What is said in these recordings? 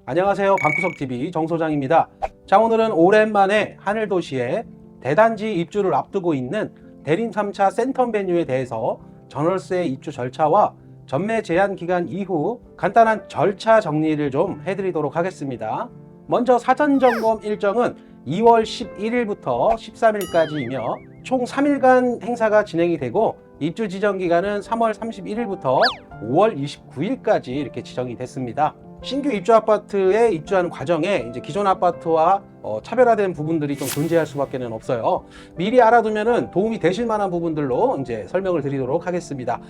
안녕하세요. 방구석TV 정소장입니다. 자, 오늘은 오랜만에 하늘도시에 대단지 입주를 앞두고 있는 대림 3차 센텀 베뉴에 대해서 전월세 입주 절차와 전매 제한 기간 이후 간단한 절차 정리를 좀 해드리도록 하겠습니다. 먼저 사전 점검 일정은 2월 11일부터 13일까지이며 총 3일간 행사가 진행이 되고 입주 지정 기간은 3월 31일부터 5월 29일까지 이렇게 지정이 됐습니다. 신규 입주 아파트에 입주하는 과정에 이제 기존 아파트와 차별화된 부분들이 좀 존재할 수밖에 없어요. 미리 알아두면 도움이 되실 만한 부분들로 이제 설명을 드리도록 하겠습니다.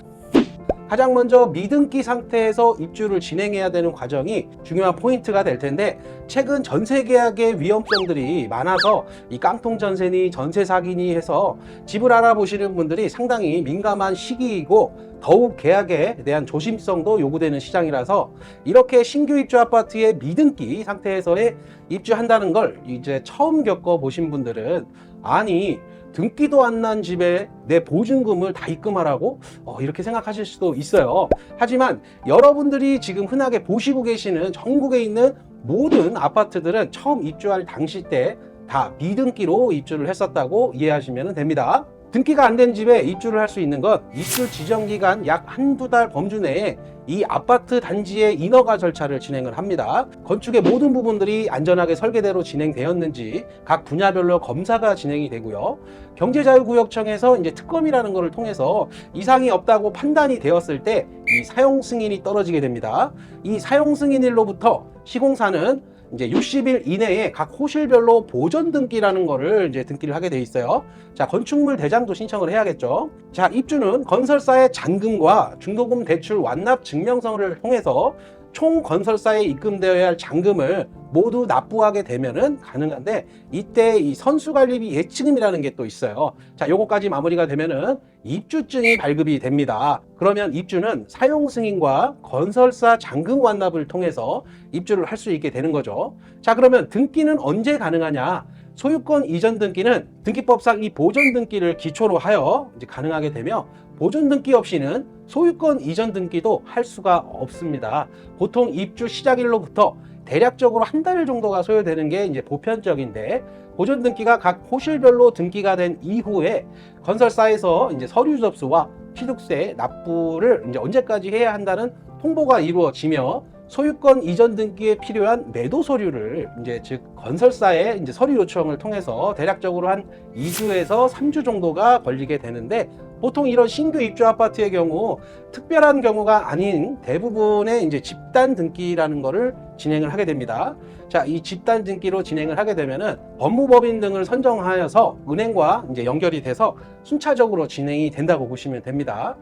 가장 먼저 미등기 상태에서 입주를 진행해야 되는 과정이 중요한 포인트가 될 텐데, 최근 전세 계약의 위험성들이 많아서 이 깡통 전세니 전세 사기니 해서 집을 알아보시는 분들이 상당히 민감한 시기이고 더욱 계약에 대한 조심성도 요구되는 시장이라서 이렇게 신규 입주 아파트의 미등기 상태에서의 입주한다는 걸 이제 처음 겪어보신 분들은, 아니 등기도 안 난 집에 내 보증금을 다 입금하라고? 이렇게 생각하실 수도 있어요. 하지만 여러분들이 지금 흔하게 보시고 계시는 전국에 있는 모든 아파트들은 처음 입주할 당시 때 다 미등기로 입주를 했었다고 이해하시면 됩니다. 등기가 안 된 집에 입주를 할 수 있는 건 입주 지정 기간 약 한두 달 범주 내에 이 아파트 단지의 인허가 절차를 진행을 합니다. 건축의 모든 부분들이 안전하게 설계대로 진행되었는지 각 분야별로 검사가 진행이 되고요. 경제자유구역청에서 이제 특검이라는 것을 통해서 이상이 없다고 판단이 되었을 때 이 사용 승인이 떨어지게 됩니다. 이 사용 승인일로부터 시공사는 이제 60일 이내에 각 호실별로 보전 등기라는 거를 이제 등기를 하게 돼 있어요. 자, 건축물 대장도 신청을 해야겠죠. 자, 입주는 건설사의 잔금과 중도금 대출 완납 증명서를 통해서 총 건설사에 입금되어야 할 잔금을 모두 납부하게 되면은 가능한데, 이때 이 선수관리비 예치금이라는 게 또 있어요. 자, 요거까지 마무리가 되면은 입주증이 발급이 됩니다. 그러면 입주는 사용 승인과 건설사 잔금 완납을 통해서 입주를 할 수 있게 되는 거죠. 자, 그러면 등기는 언제 가능하냐? 소유권 이전 등기는 등기법상 이 보존 등기를 기초로 하여 이제 가능하게 되며, 보존 등기 없이는 소유권 이전 등기도 할 수가 없습니다. 보통 입주 시작일로부터 대략적으로 한 달 정도가 소요되는 게 이제 보편적인데, 보존 등기가 각 호실별로 등기가 된 이후에 건설사에서 이제 서류 접수와 취득세 납부를 이제 언제까지 해야 한다는 통보가 이루어지며, 소유권 이전 등기에 필요한 매도 서류를 이제 즉 건설사의 이제 서류 요청을 통해서 대략적으로 한 2주에서 3주 정도가 걸리게 되는데, 보통 이런 신규 입주 아파트의 경우 특별한 경우가 아닌 대부분의 이제 집단 등기라는 거를 진행을 하게 됩니다. 자, 이 집단 등기로 진행을 하게 되면은 법무법인 등을 선정하여서 은행과 이제 연결이 돼서 순차적으로 진행이 된다고 보시면 됩니다.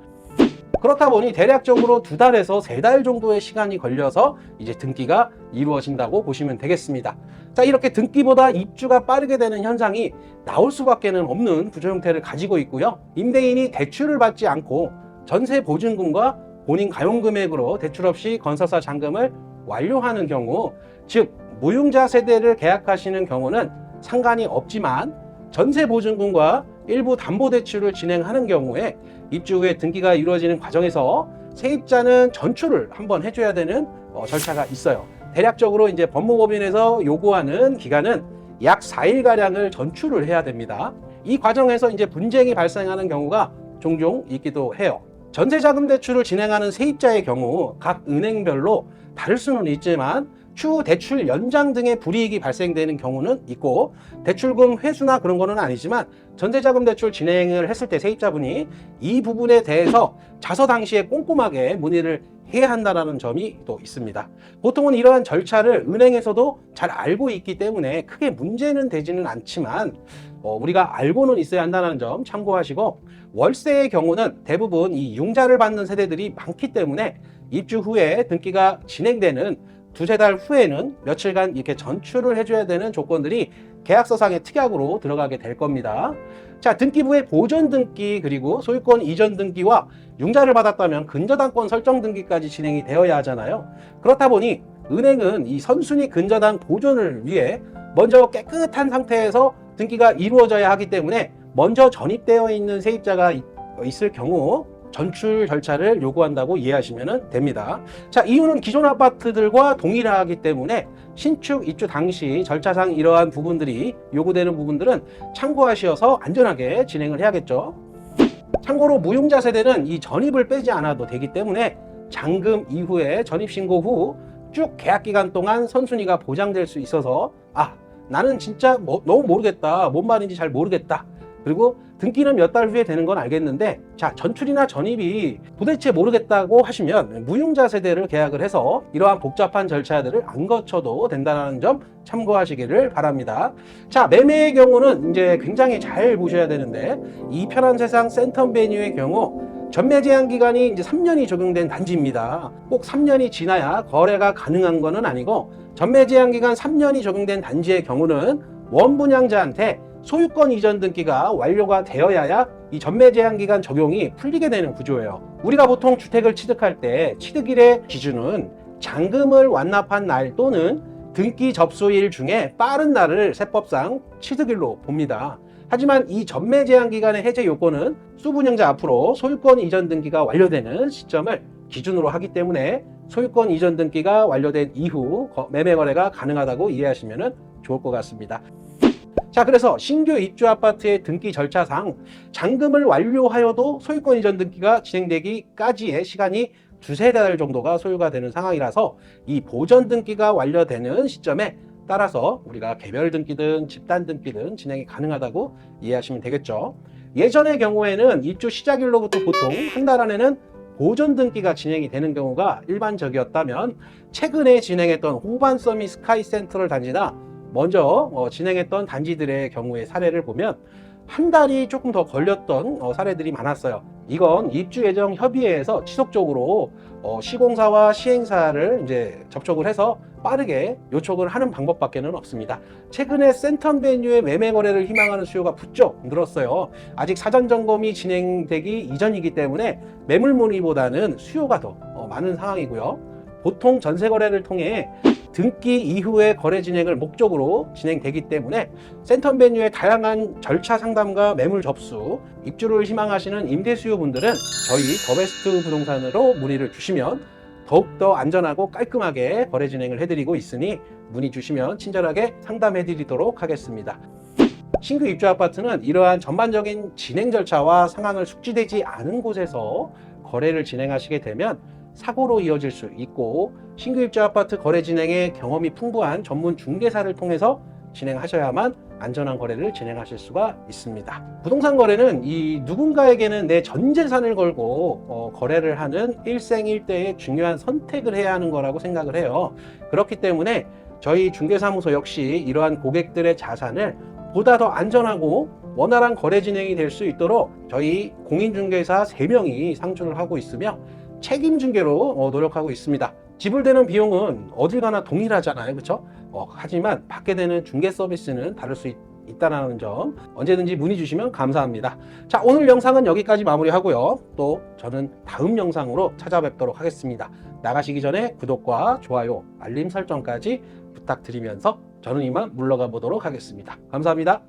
그렇다 보니 대략적으로 2달에서 3달 정도의 시간이 걸려서 이제 등기가 이루어진다고 보시면 되겠습니다. 자, 이렇게 등기보다 입주가 빠르게 되는 현상이 나올 수밖에 없는 구조 형태를 가지고 있고요. 임대인이 대출을 받지 않고 전세 보증금과 본인 가용 금액으로 대출 없이 건설사 잔금을 완료하는 경우, 즉 무융자 세대를 계약하시는 경우는 상관이 없지만, 전세 보증금과 일부 담보대출을 진행하는 경우에 입주 후에 등기가 이루어지는 과정에서 세입자는 전출을 한번 해줘야 되는 절차가 있어요. 대략적으로 이제 법무법인에서 요구하는 기간은 약 4일가량을 전출을 해야 됩니다. 이 과정에서 이제 분쟁이 발생하는 경우가 종종 있기도 해요. 전세자금 대출을 진행하는 세입자의 경우 각 은행별로 다를 수는 있지만 추후 대출 연장 등의 불이익이 발생되는 경우는 있고, 대출금 회수나 그런 거는 아니지만 전세자금 대출 진행을 했을 때 세입자분이 이 부분에 대해서 자서 당시에 꼼꼼하게 문의를 해야 한다는 점이 또 있습니다. 보통은 이러한 절차를 은행에서도 잘 알고 있기 때문에 크게 문제는 되지는 않지만 우리가 알고는 있어야 한다는 점 참고하시고, 월세의 경우는 대부분 이 융자를 받는 세대들이 많기 때문에 입주 후에 등기가 진행되는 2-3달 후에는 며칠간 이렇게 전출을 해줘야 되는 조건들이 계약서상의 특약으로 들어가게 될 겁니다. 자, 등기부의 보전 등기 그리고 소유권 이전 등기와 융자를 받았다면 근저당권 설정 등기까지 진행이 되어야 하잖아요. 그렇다 보니 은행은 이 선순위 근저당 보존을 위해 먼저 깨끗한 상태에서 등기가 이루어져야 하기 때문에 먼저 전입되어 있는 세입자가 있을 경우 전출 절차를 요구한다고 이해하시면 됩니다. 자, 이유는 기존 아파트들과 동일하기 때문에 신축 입주 당시 절차상 이러한 부분들이 요구되는 부분들은 참고하셔서 안전하게 진행을 해야겠죠. 참고로 무융자 세대는 이 전입을 빼지 않아도 되기 때문에 잔금 이후에 전입신고 후 쭉 계약기간 동안 선순위가 보장될 수 있어서 나는 진짜 너무 모르겠다, 뭔 말인지 잘 모르겠다, 그리고 등기는 몇 달 후에 되는 건 알겠는데 자, 전출이나 전입이 도대체 모르겠다고 하시면 무융자 세대를 계약을 해서 이러한 복잡한 절차들을 안 거쳐도 된다는 점 참고하시기를 바랍니다. 자, 매매의 경우는 이제 굉장히 잘 보셔야 되는데 이 편한 세상 센텀 베뉴의 경우 전매 제한 기간이 이제 3년이 적용된 단지입니다. 꼭 3년이 지나야 거래가 가능한 것은 아니고 전매 제한 기간 3년이 적용된 단지의 경우는 원분양자한테 소유권 이전 등기가 완료가 되어야야 이 전매 제한 기간 적용이 풀리게 되는 구조예요. 우리가 보통 주택을 취득할 때 취득일의 기준은 잔금을 완납한 날 또는 등기 접수일 중에 빠른 날을 세법상 취득일로 봅니다. 하지만 이 전매 제한 기간의 해제 요건은 수분양자 앞으로 소유권 이전 등기가 완료되는 시점을 기준으로 하기 때문에 소유권 이전 등기가 완료된 이후 매매 거래가 가능하다고 이해하시면 좋을 것 같습니다. 자, 그래서 신규 입주 아파트의 등기 절차상 잔금을 완료하여도 소유권 이전 등기가 진행되기까지의 시간이 두세 달 정도가 소요가 되는 상황이라서 이 보전 등기가 완료되는 시점에 따라서 우리가 개별 등기든 집단 등기든 진행이 가능하다고 이해하시면 되겠죠. 예전의 경우에는 입주 시작일로부터 보통 한 달 안에는 보전 등기가 진행이 되는 경우가 일반적이었다면 최근에 진행했던 호반서미 스카이 센트럴 단지나 먼저 진행했던 단지들의 경우의 사례를 보면 한 달이 조금 더 걸렸던 사례들이 많았어요. 이건 입주 예정 협의회에서 지속적으로 시공사와 시행사를 이제 접촉을 해서 빠르게 요청을 하는 방법밖에는 없습니다. 최근에 센텀 베뉴의 매매 거래를 희망하는 수요가 부쩍 늘었어요. 아직 사전 점검이 진행되기 이전이기 때문에 매물 문의보다는 수요가 더 많은 상황이고요. 보통 전세 거래를 통해 등기 이후의 거래 진행을 목적으로 진행되기 때문에 센텀 베뉴의 다양한 절차 상담과 매물 접수, 입주를 희망하시는 임대 수요분들은 저희 더베스트 부동산으로 문의를 주시면 더욱더 안전하고 깔끔하게 거래 진행을 해드리고 있으니 문의 주시면 친절하게 상담해드리도록 하겠습니다. 신규 입주 아파트는 이러한 전반적인 진행 절차와 상황을 숙지되지 않은 곳에서 거래를 진행하시게 되면 사고로 이어질 수 있고 신규 입주 아파트 거래 진행에 경험이 풍부한 전문 중개사를 통해서 진행하셔야만 안전한 거래를 진행하실 수가 있습니다. 부동산 거래는 이 누군가에게는 내 전 재산을 걸고 거래를 하는 일생일대의 중요한 선택을 해야 하는 거라고 생각을 해요. 그렇기 때문에 저희 중개사무소 역시 이러한 고객들의 자산을 보다 더 안전하고 원활한 거래 진행이 될 수 있도록 저희 공인중개사 3명이 상주를 하고 있으며 책임중개로 노력하고 있습니다. 지불되는 비용은 어딜 가나 동일하잖아요, 그렇죠? 하지만 받게 되는 중개 서비스는 다를 수 있다는 점 언제든지 문의 주시면 감사합니다. 자, 오늘 영상은 여기까지 마무리하고요. 또 저는 다음 영상으로 찾아뵙도록 하겠습니다. 나가시기 전에 구독과 좋아요, 알림 설정까지 부탁드리면서 저는 이만 물러가 보도록 하겠습니다. 감사합니다.